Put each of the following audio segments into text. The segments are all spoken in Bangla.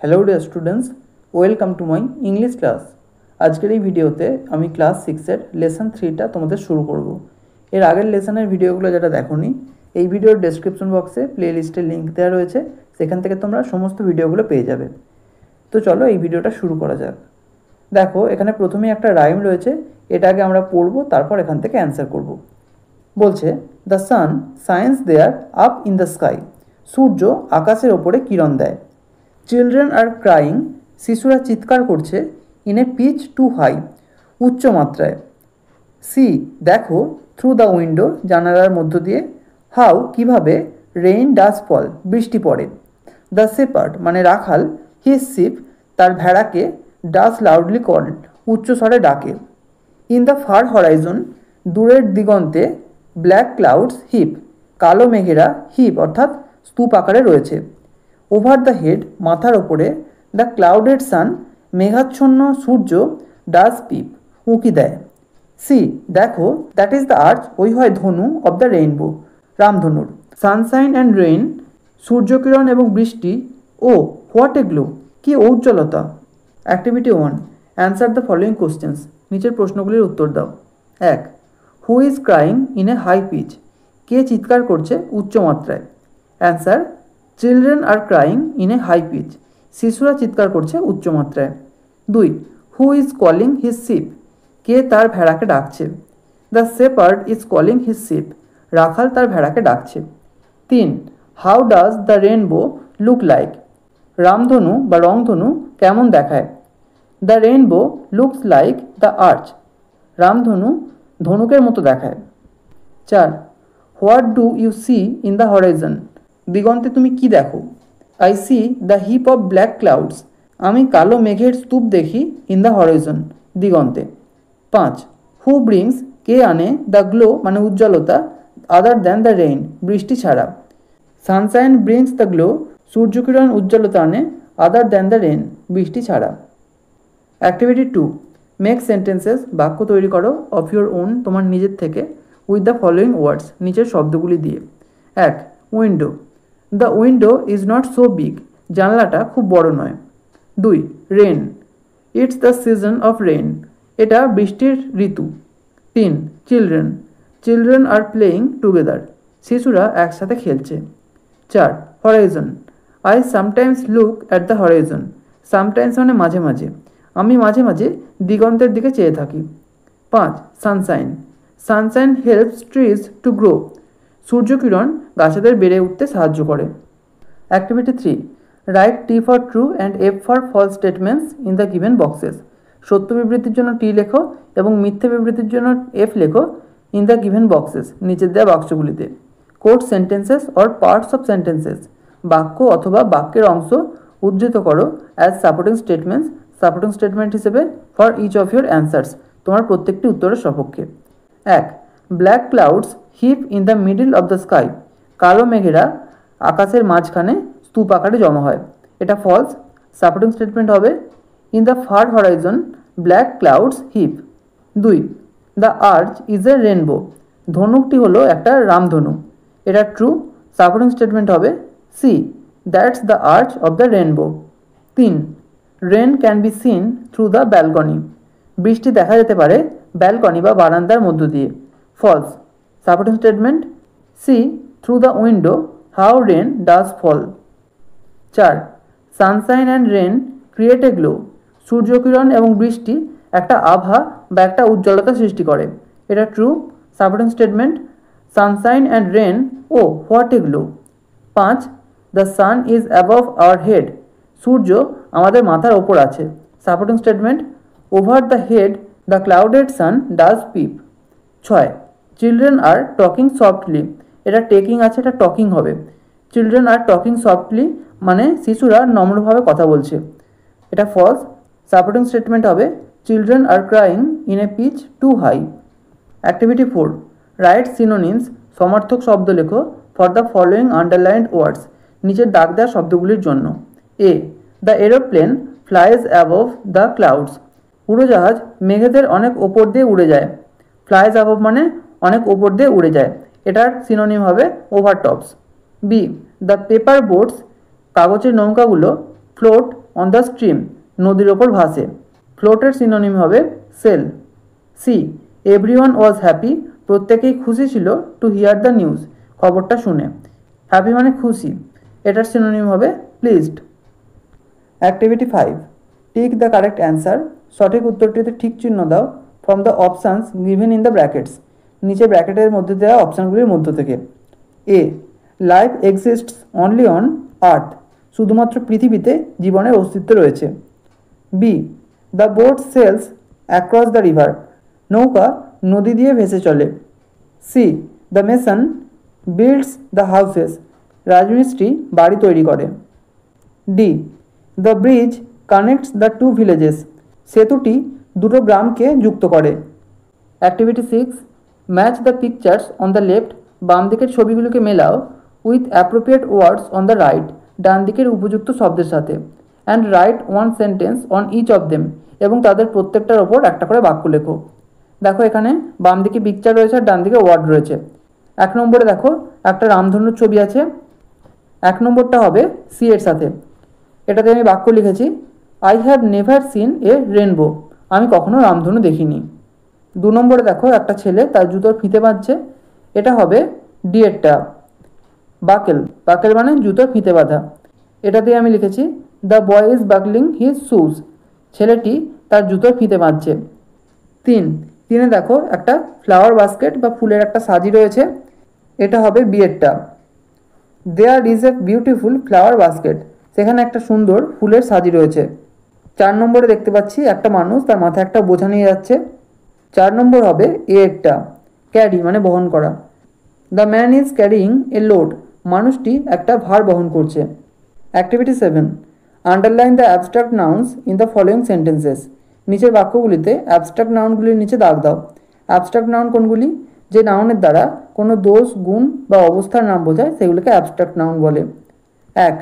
Hello dear students, welcome to my English class. আজকের এই ভিডিওতে আমি ক্লাস 6-এর লেসন 3টা তোমাদের শুরু করব। এর আগের লেসনের ভিডিওগুলো যেটা দেখোনি, এই ভিডিওর ডেসক্রিপশন বক্সে প্লে লিস্টের লিঙ্ক দেওয়া রয়েছে, সেখান থেকে তোমরা সমস্ত ভিডিওগুলো পেয়ে যাবে। তো চলো এই ভিডিওটা শুরু করা যাক। দেখো, এখানে প্রথমেই একটা রাইম রয়েছে, এটা আগে আমরা পড়বো, তারপর এখান থেকে অ্যান্সার করব। বলছে, the sun shines there up in the sky. সূর্য আকাশের ওপরে কিরণ দেয়। চিলড্রেন আর ক্রাইং, শিশুরা চিৎকার করছে। In a pitch too high, উচ্চ মাত্রায়। সি, দেখো, থ্রু দ্য উইন্ডো, জানালার মধ্য দিয়ে। হাউ, কিভাবে। রেইন ডাজ ফল, বৃষ্টি পড়ে। দ্য শেপার্ড মানে রাখাল, হিজ শিপ, তার ভেড়াকে। ডাজ লাউডলি কল, উচ্চ স্বরে ডাকে। ইন দ্য ফার হরাইজন, দূরের দিগন্তে। ব্ল্যাক ক্লাউডস হিপ, কালো মেঘেরা হিপ অর্থাৎ স্তূপ আকারে রয়েছে। ওভার দ্য হেড, মাথার ওপরে। দ্য ক্লাউডেড সান, মেঘাচ্ছন্ন সূর্য। ডাজ পিপ, উঁকি দেয়। সি, দেখো, দ্যাট ইজ দ্য আর্চ, ওই হয় ধনু। অব দ্য রেইনবো, রামধনুর। সানশাইন অ্যান্ড রেইন, সূর্যকিরণ এবং বৃষ্টি। ও হোয়াট এ গ্লো, কি ঔজ্জ্বলতা। Activity 1, answer the following questions, নিচের প্রশ্নগুলির উত্তর দাও। 1. Who is crying in a high pitch, কে চিৎকার করছে উচ্চ মাত্রায়। Answer, children are crying in a high pitch, শিশুরা চিৎকার করছে উচ্চমাত্রায়। 2. Who is calling his sheep, কে তার ভেড়াকে ডাকছে। The shepherd is calling his sheep, রাখাল তার ভেড়াকে ডাকছে। 3. How does the rainbow look like, রামধনু বা রংধনু কেমন দেখায়। The rainbow looks like the arch, রামধনু ধনুকের মতো দেখায়। 4. What do you see in the horizon, দিগন্তে তুমি কি দেখো। I see the heap of black clouds, আমি কালো মেঘের স্তূপ দেখি। ইন দ্য হরাইজন, দিগন্তে। 5. হু ব্রিংস, কে আনে। দ্য গ্লো মানে উজ্জ্বলতা। আদার দ্যান দ্য রেইন, বৃষ্টি ছাড়া। Sunshine brings the glow, Suryakiran উজ্জ্বলতা আনে। আদার দ্যান দ্য রেইন, বৃষ্টি ছাড়া। অ্যাক্টিভিটি 2, মেক সেন্টেন্সেস, বাক্য তৈরি করো। অফ ইউর ওন, তোমার নিজের থেকে। উইথ দ্য ফলোয়িং ওয়ার্ডস, নিচের শব্দগুলি দিয়ে। 1. Window, the window is not so big, জানলাটা খুব বড় নয়। 2. Rain, it's the season of rain, এটা বৃষ্টির ঋতু। 3. Children, children are playing together, শিশুরা একসাথে খেলছে। 4. Horizon, I sometimes look at the horizon, sometimes মানে মাঝে মাঝে, আমি মাঝে মাঝে দিগন্তের দিকে চেয়ে থাকি। 5. Sunshine, sunshine helps trees to grow, সূর্যকিরণ গাছেদের বেড়ে উঠতে সাহায্য করে। Activity 3, write T for true and F for false statements in the given boxes, সত্য বিবৃতির জন্য টি লেখো এবং মিথ্যে বিবৃতির জন্য এফ লেখো। ইন দ্য গিভেন বক্সেস, নিচের দেওয়া বাক্সগুলিতে। Quote sentences or parts of sentences, বাক্য অথবা বাক্যের অংশ উদ্ধৃত করো as supporting statements, supporting statement হিসেবে for each of your answers, তোমার প্রত্যেকটি উত্তরের সপক্ষে। 1. Black clouds heap in the middle of the sky, কালো মেঘেরা আকাশের মাঝখানে স্তূপ আকারে জমা হয়। এটা ফলস, সাপোর্টিং স্টেটমেন্ট হবে in the far horizon black clouds heap. 2. The arch is a rainbow, ধনুকটি হলো একটা রামধনু। এটা ট্রু, সাপোর্টিং স্টেটমেন্ট হবে see, that's the arch of the rainbow. 3. Rain can be seen through the balcony, বৃষ্টি দেখা যেতে পারে ব্যালকনি বা বারান্দার মধ্য দিয়ে। False, supporting statement see, through the window how rain does fall. 4. Sunshine and rain create a glow, সূর্যকিরণ এবং বৃষ্টি একটা আভা বা একটা উজ্জ্বলতা সৃষ্টি করে। এটা true, supporting statement sunshine and rain oh what a glow. 5. The sun is above our head, সূর্য আমাদের মাথার ওপর আছে। Supporting statement over the head the clouded sun does peep. 6. Children are talking softly, এটা টেকিং আছে, এটা টকিং হবে। চিলড্রেন আর টকিং সফটলি মানে শিশুরা নম্রভাবে কথা বলছে। এটা ফলস, সাপোর্টিং স্টেটমেন্ট হবে children are crying in a pitch too high. Activity 4, write synonyms, সমার্থক শব্দ লেখো for the following underlined words, নিচের দাগ দেওয়া শব্দগুলির জন্য। A, the aeroplane flies above the clouds, উড়োজাহাজ মেঘেদের অনেক ওপর দিয়ে উড়ে যায়। ফ্লাইজ অ্যাবভ মানে অনেক ওপর দিয়ে উড়ে যায়, এটার সিনোনিম হবে overtops. B, the paper boats, কাগজের নৌকাগুলো ফ্লোট অন দ্য স্ট্রিম, নদীর ওপর ভাসে। ফ্লোটের সিনোনিম হবে sail. C, everyone was happy, প্রত্যেকেই খুশি ছিল টু হিয়ার দ্য নিউজ, খবরটা শুনে। হ্যাপি মানে খুশি, এটার সিনোনিম হবে pleased. Activity 5, tick the correct answer, সঠিক উত্তরটিতে ঠিক চিহ্ন দাও from the options given in the brackets, নিচে ব্র্যাকেটের মধ্যে দেওয়া অপশানগুলির মধ্য থেকে। A, life exists only on earth, শুধুমাত্র পৃথিবীতে জীবনের অস্তিত্ব রয়েছে। B, the boat sails across the river, নৌকা নদী দিয়ে ভেসে চলে। C, the mason builds the houses, রাজমিস্ত্রি বাড়ি তৈরি করে। D, the bridge connects the two villages, সেতুটি দুটো গ্রামকে যুক্ত করে। Activity 6, match the pictures on the left, বাম দিকের ছবিগুলোকে মেলাও with appropriate words on the right, ডান দিকের উপযুক্ত শব্দের সাথে। And write one sentence on each of them, এবং তাদের প্রত্যেকটার ওপর একটা করে বাক্য লেখো। দেখো এখানে বাম দিকে পিকচার রয়েছে আর ডান দিকে ওয়ার্ড রয়েছে। 1 নম্বরে দেখো একটা রামধনুর ছবি আছে, 1 নম্বরটা হবে সি এর সাথে। এটাতে আমি বাক্য লিখেছি, I have never seen A rainbow, আমি কখনো রামধনু দেখিনি। 2 নম্বরে দেখো একটা ছেলে তার জুতোর ফিতে বাঁধছে, এটা হবে ডি এরটা। বাকেল, বাকেল মানে জুতোর ফিতে বাঁধা, এটাতে আমি লিখেছি the boy is buckling his shoes, ছেলেটি তার জুতোর ফিতে বাঁধছে। 3 দেখো একটা ফ্লাওয়ার বাস্কেট বা ফুলের একটা সাজি রয়েছে, এটা হবে বি এরটা। There is a beautiful flower basket, সেখানে একটা সুন্দর ফুলের সাজি রয়েছে। 4 নম্বরে দেখতে পাচ্ছি একটা মানুষ তার মাথায় একটা বোঝা নিয়ে যাচ্ছে, 4 নম্বর হবে এ একটা। ক্যারি মানে বহন করা, the man is carrying a load, মানুষটি একটা ভার বহন করছে। Activity 7, underline the abstract nouns in the following sentences, নিচের বাক্যগুলিতে অ্যাবস্ট্রাক্ট নাউনগুলির নিচে দাগ দাও। অ্যাবস্ট্রাক্ট নাউন কোনগুলি? যে নাউনের দ্বারা কোনো দোষ, গুণ বা অবস্থার নাম বোঝায় সেগুলোকে অ্যাবস্ট্রাক্ট নাউন বলে। 1,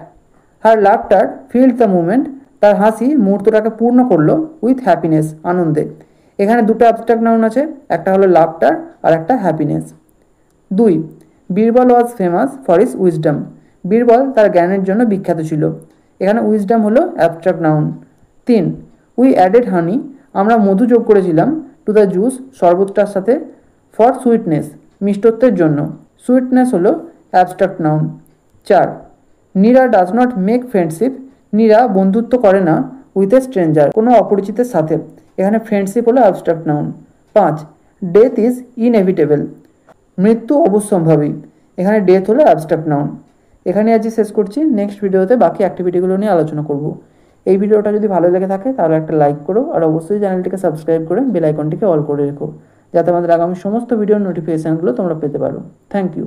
হার লাফটার ফিল্ড দ্য মুভমেন্ট, তার হাসি মুহূর্তটাকে পূর্ণ করলো উইথ হ্যাপিনেস, আনন্দে। এখানে দুটো অ্যাবস্ট্রাক্ট নাউন আছে, একটা হলো লাফটার আর একটা happiness. 2, Birbal was famous for his wisdom, Birbal তার জ্ঞানের জন্য বিখ্যাত ছিল। এখানে উইজডম হলো অ্যাবস্ট্রাক্ট নাউন। 3, উই অ্যাডেড হানি, আমরা মধু যোগ করেছিলাম টু দ্য জুস, শরবতটার সাথে, ফর সুইটনেস, মিষ্টত্বের জন্য, সুইটনেস হলো abstract noun. 4, Neera does not make friendship, Neera বন্ধুত্ব করে না উইথ এ স্ট্রেঞ্জার, কোনো অপরিচিতের সাথে। এখানে ফ্রেন্ডশিপ হলো abstract noun. 5, death is inevitable, মৃত্যু অবশ্যম্ভাবী, এখানে ডেথ হলো অ্যাবস্ট্রাক্ট নাউন। এখানে আজকে শেষ করছি, নেক্সট ভিডিওতে বাকি অ্যাক্টিভিটিগুলো নিয়ে আলোচনা করব। এই ভিডিওটা যদি ভালো লেগে থাকে তাহলে একটা লাইক করো, আর অবশ্যই চ্যানেলটিকে সাবস্ক্রাইব করে বেল আইকনটিকে অল করে রেখো, যাতে আমাদের আগামী সমস্ত ভিডিওর নোটিফিকেশানগুলো তোমরা পেতে পারো। Thank you.